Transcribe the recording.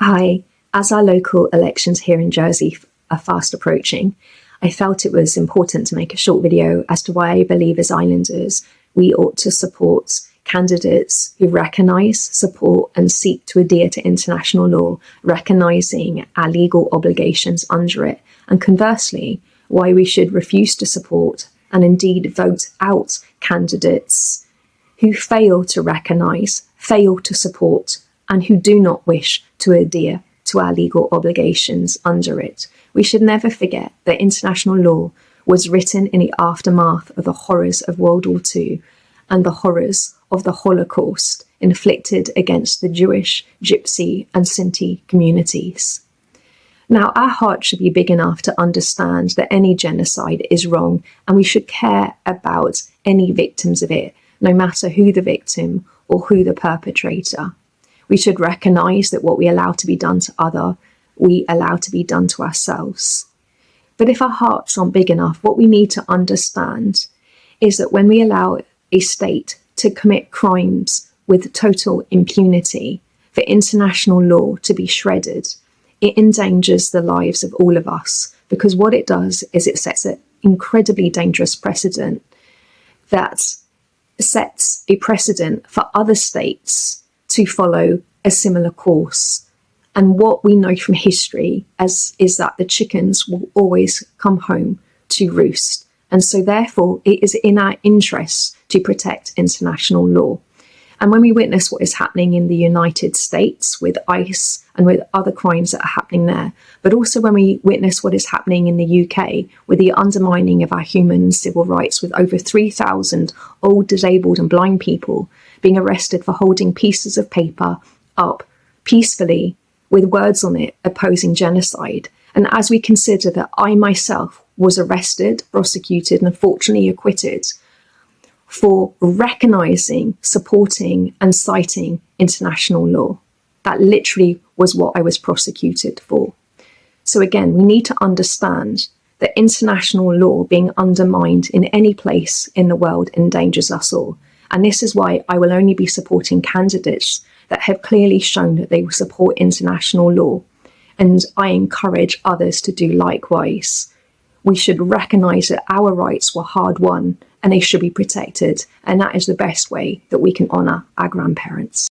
Hi, as our local elections here in Jersey are fast approaching, I felt it was important to make a short video as to why I believe as islanders we ought to support candidates who recognise, support and seek to adhere to international law, recognising our legal obligations under it, and conversely, why we should refuse to support and indeed vote out candidates who fail to recognise, fail to support, and who do not wish to adhere to our legal obligations under it. We should never forget that international law was written in the aftermath of the horrors of World War II and the horrors of the Holocaust inflicted against the Jewish, Gypsy, and Sinti communities. Now, our heart should be big enough to understand that any genocide is wrong, and we should care about any victims of it, no matter who the victim or who the perpetrator. We should recognise that what we allow to be done to others, we allow to be done to ourselves. But if our hearts aren't big enough, what we need to understand is that when we allow a state to commit crimes with total impunity, for international law to be shredded, it endangers the lives of all of us, because what it does is it sets an incredibly dangerous precedent that sets a precedent for other states to follow a similar course. And what we know from history is that the chickens will always come home to roost. And so therefore, it is in our interests to protect international law. And when we witness what is happening in the United States with ICE and with other crimes that are happening there, but also when we witness what is happening in the UK with the undermining of our human and civil rights, with over 3,000 old, disabled and blind people being arrested for holding pieces of paper up peacefully with words on it opposing genocide. And as we consider that I myself was arrested, prosecuted and unfortunately acquitted for recognising, supporting and citing international law. That literally was what I was prosecuted for. So again, we need to understand that international law being undermined in any place in the world endangers us all. And this is why I will only be supporting candidates that have clearly shown that they will support international law. And I encourage others to do likewise. We should recognise that our rights were hard won and they should be protected. And that is the best way that we can honour our grandparents.